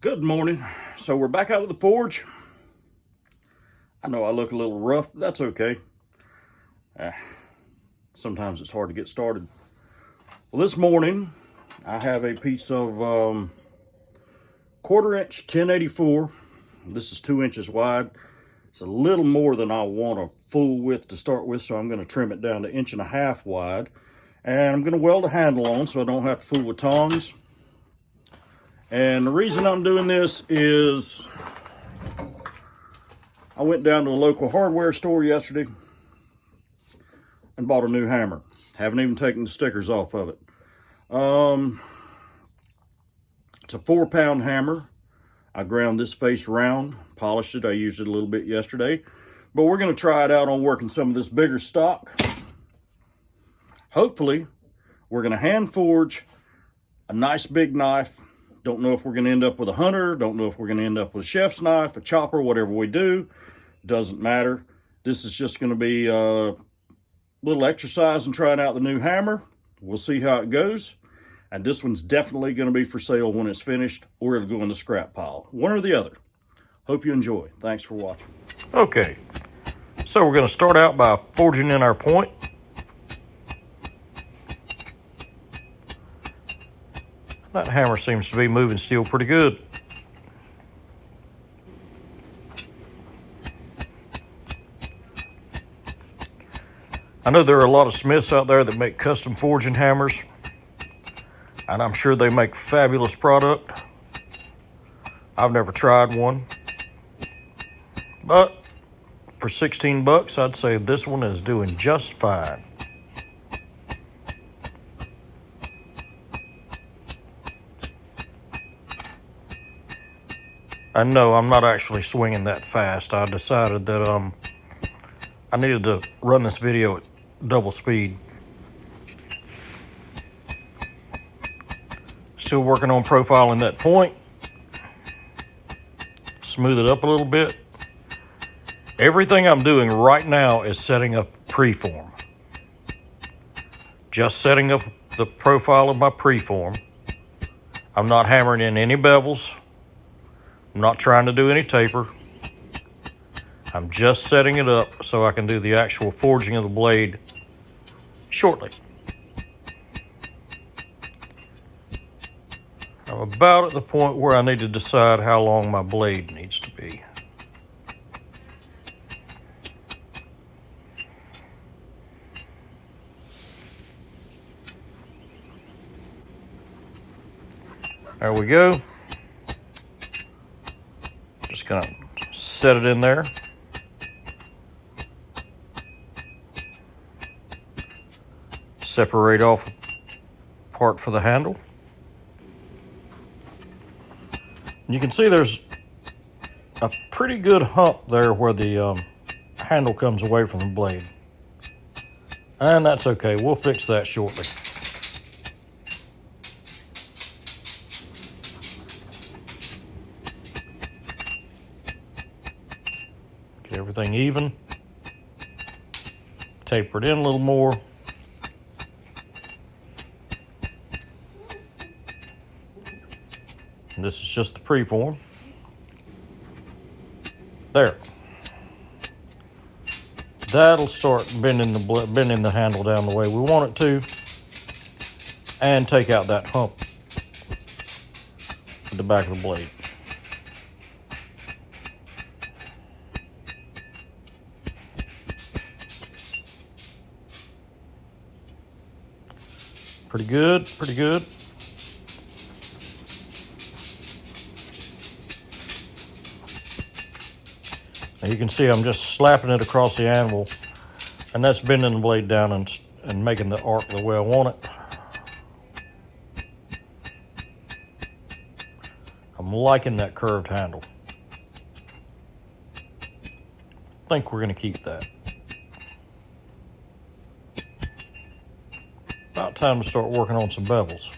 Good morning. So we're back out of the forge. I know I look a little rough, but that's okay. Sometimes it's hard to get started. Well, this morning I have a piece of 1/4 inch 1084. This is 2 inches wide. It's a little more than I want a full width to start with, so I'm going to trim it down to 1.5 inches wide. And I'm going to weld a handle on so I don't have to fool with tongs. And the reason I'm doing this is I went down to a local hardware store yesterday and bought a new hammer. Haven't even taken the stickers off of it. It's a 4-pound hammer. I ground this face round, polished it. I used it a little bit yesterday, but we're going to try it out on working some of this bigger stock. Hopefully, we're going to hand forge a nice big knife. Don't know if we're going to end up with a hunter. Don't know if we're going to end up with a chef's knife, a chopper, whatever we do. Doesn't matter. This is just going to be a little exercise and trying out the new hammer. We'll see how it goes. And this one's definitely going to be for sale when it's finished, or it'll go in the scrap pile. One or the other. Hope you enjoy. Thanks for watching. Okay, so we're going to start out by forging in our point. That hammer seems to be moving steel pretty good. I know there are a lot of smiths out there that make custom forging hammers, and I'm sure they make fabulous product. I've never tried one, but for 16 bucks, I'd say this one is doing just fine. I know I'm not actually swinging that fast. I decided that I needed to run this video at double speed. Still working on profiling that point. Smooth it up a little bit. Everything I'm doing right now is setting up preform. Just setting up the profile of my preform. I'm not hammering in any bevels. I'm not trying to do any taper. I'm just setting it up so I can do the actual forging of the blade shortly. I'm about at the point where I need to decide how long my blade needs to be. There we go. Just gonna set it in there. Separate off a part for the handle. You can see there's a pretty good hump there where the handle comes away from the blade. And that's okay, we'll fix that shortly. Get everything even. Taper it in a little more. And this is just the preform. There. That'll start bending the handle down the way we want it to, and take out that hump at the back of the blade. Pretty good, pretty good. Now you can see I'm just slapping it across the anvil, and that's bending the blade down and making the arc the way I want it. I'm liking that curved handle. I think we're going to keep that. About time to start working on some bevels.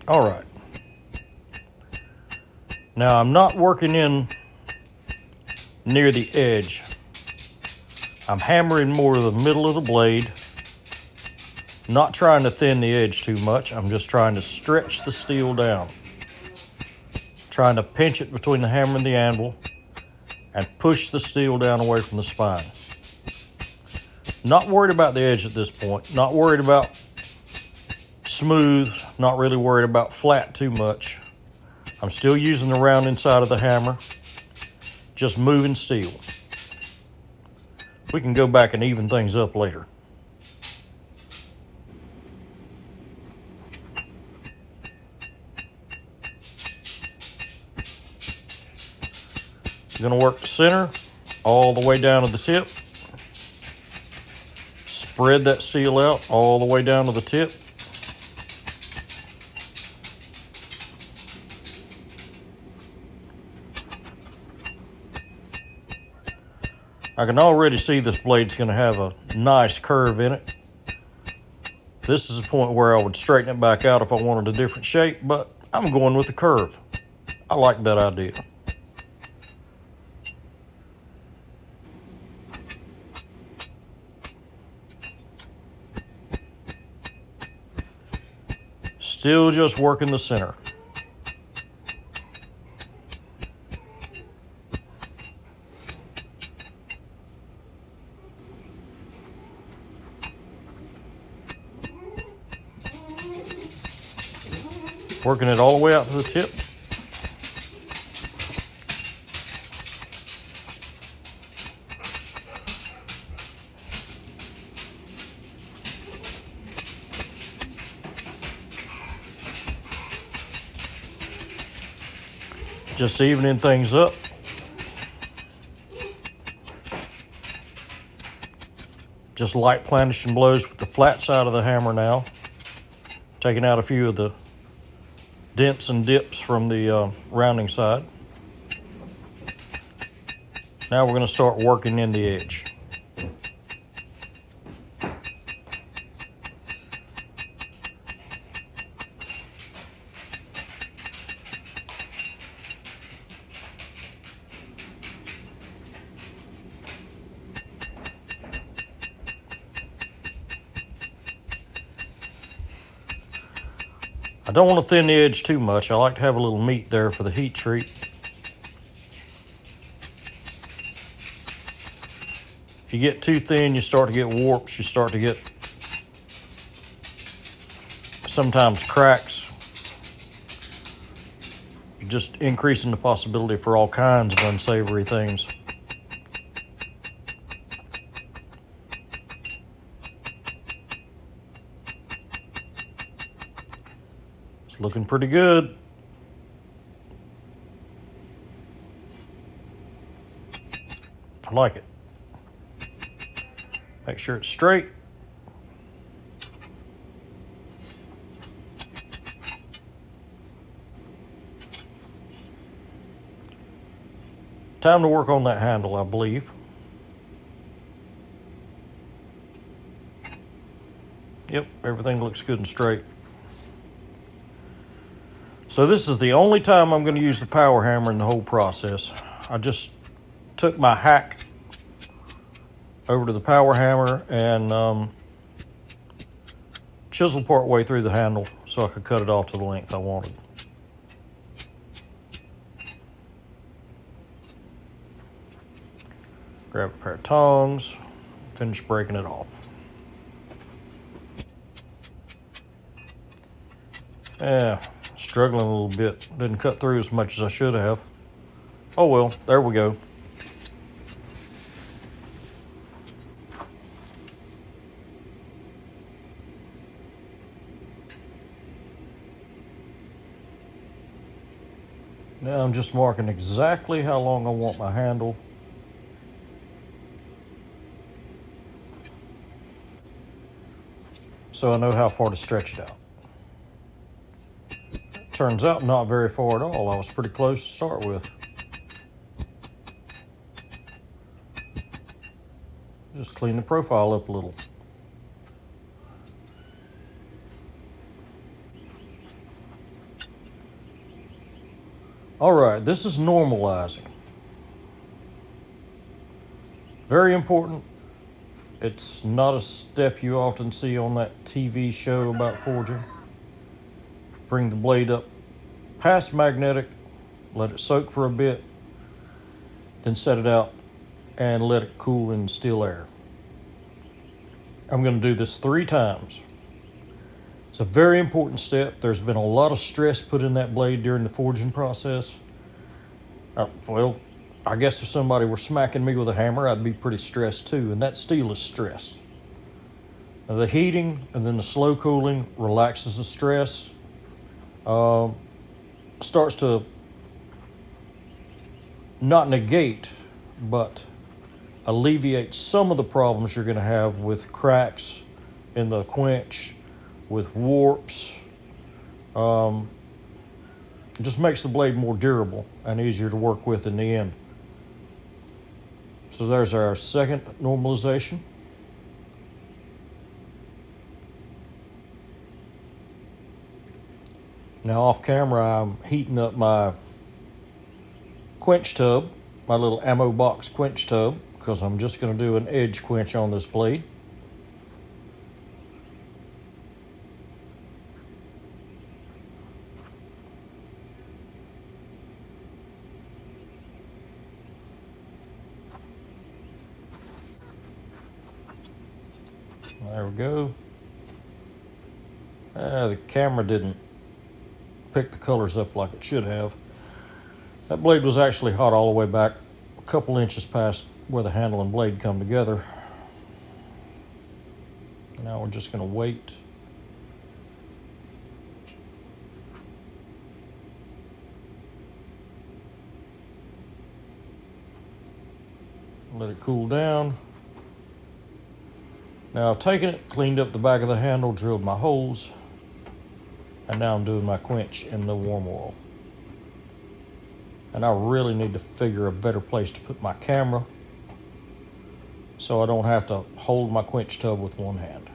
All right. Now I'm not working in near the edge I'm hammering more to the middle of the blade, not trying to thin the edge too much. I'm just trying to stretch the steel down, trying to pinch it between the hammer and the anvil and push the steel down away from the spine. Not worried about the edge at this point, not worried about smooth, not really worried about flat too much. I'm still using the round inside of the hammer, just moving steel. We can go back and even things up later. I'm going to work the center all the way down to the tip. Spread that steel out all the way down to the tip. I can already see this blade's going to have a nice curve in it. This is a point where I would straighten it back out if I wanted a different shape, but I'm going with the curve. I like that idea. Still just working the center. Working it all the way out to the tip. Just evening things up. Just light planishing blows with the flat side of the hammer now. Taking out a few of the dents and dips from the rounding side. Now we're going to start working in the edge. I don't want to thin the edge too much. I like to have a little meat there for the heat treat. If you get too thin, you start to get warps. You start to get sometimes cracks. You're just increasing the possibility for all kinds of unsavory things. Looking pretty good. I like it. Make sure it's straight. Time to work on that handle, I believe. Yep, everything looks good and straight. So this is the only time I'm going to use the power hammer in the whole process. I just took my hack over to the power hammer and chiseled part way through the handle so I could cut it off to the length I wanted. Grab a pair of tongs, finish breaking it off. Yeah. Struggling a little bit. Didn't cut through as much as I should have. Oh well, there we go. Now I'm just marking exactly how long I want my handle. So I know how far to stretch it out. Turns out not very far at all. I was pretty close to start with. Just clean the profile up a little. All right, this is normalizing. Very important. It's not a step you often see on that TV show about forging. Bring the blade up past magnetic, let it soak for a bit, then set it out and let it cool in still air. I'm going to do this 3 times. It's a very important step. There's been a lot of stress put in that blade during the forging process. Well, I guess if somebody were smacking me with a hammer, I'd be pretty stressed too, and that steel is stressed. Now, the heating and then the slow cooling relaxes the stress, starts to not negate, but alleviate some of the problems you're going to have with cracks in the quench, with warps. It just makes the blade more durable and easier to work with in the end. So there's our second normalization. Now off camera, I'm heating up my quench tub, my little ammo box quench tub, because I'm just going to do an edge quench on this blade. There we go. The camera didn't pick the colors up like it should have. That blade was actually hot all the way back a couple inches past where the handle and blade come together. Now we're just going to wait. Let it cool down. Now I've taken it, cleaned up the back of the handle, drilled my holes, and now I'm doing my quench in the warm oil. And I really need to figure a better place to put my camera so I don't have to hold my quench tub with one hand.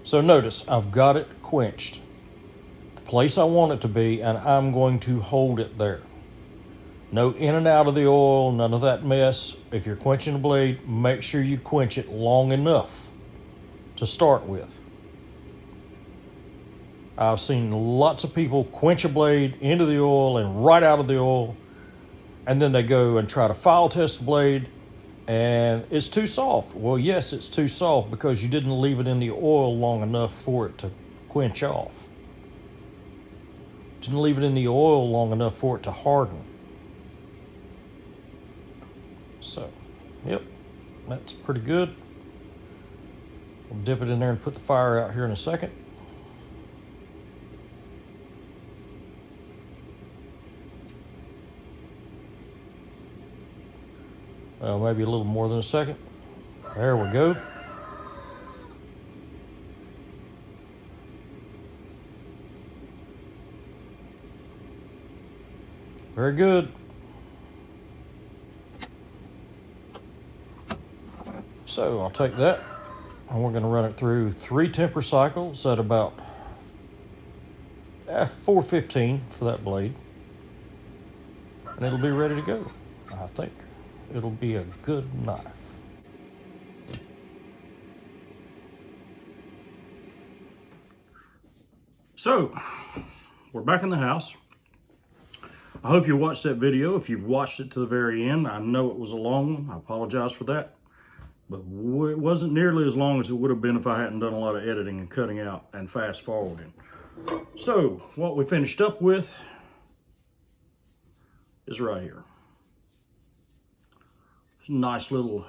So notice, I've got it quenched, the place I want it to be, and I'm going to hold it there. No in and out of the oil, none of that mess. If you're quenching a blade, make sure you quench it long enough to start with. I've seen lots of people quench a blade into the oil and right out of the oil, and then they go and try to file test the blade, and it's too soft. Well, yes, it's too soft because you didn't leave it in the oil long enough for it to quench off. Didn't leave it in the oil long enough for it to harden. So, yep, that's pretty good. We'll dip it in there and put the fire out here in a second. Well, maybe a little more than a second. There we go. Very good. So I'll take that, and we're going to run it through 3 temper cycles at about 415 for that blade, and it'll be ready to go. I think it'll be a good knife. So we're back in the house. I hope you watched that video. If you've watched it to the very end, I know it was a long one. I apologize for that. But it wasn't nearly as long as it would have been if I hadn't done a lot of editing and cutting out and fast forwarding. So what we finished up with is right here. It's a nice little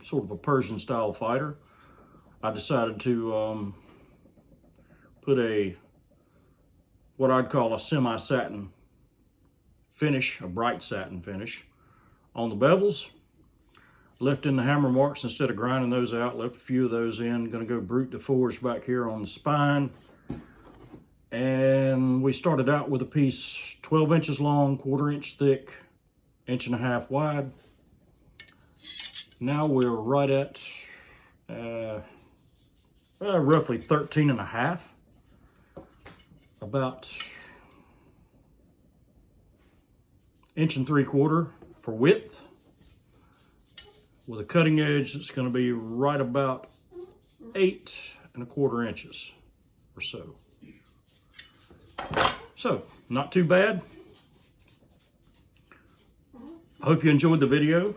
sort of a Persian style fighter. I decided to put what I'd call a semi-satin finish, a bright satin finish on the bevels. Left in the hammer marks instead of grinding those out. Left a few of those in. Going to go brute de forge back here on the spine. And we started out with a piece 12 inches long, 1/4 inch thick, 1.5 inches wide. Now we're right at roughly 13.5. About 1.75 inches for width with a cutting edge that's going to be right about 8¼ inches or so. So, not too bad. I hope you enjoyed the video.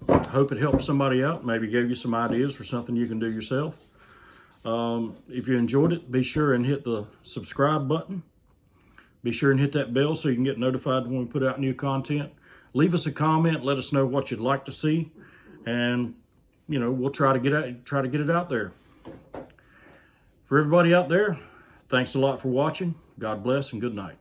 I hope it helped somebody out, maybe gave you some ideas for something you can do yourself. If you enjoyed it, be sure and hit the subscribe button. Be sure and hit that bell so you can get notified when we put out new content. Leave us a comment, let us know what you'd like to see, and we'll try to get it out there. For everybody out there, thanks a lot for watching. God bless and good night.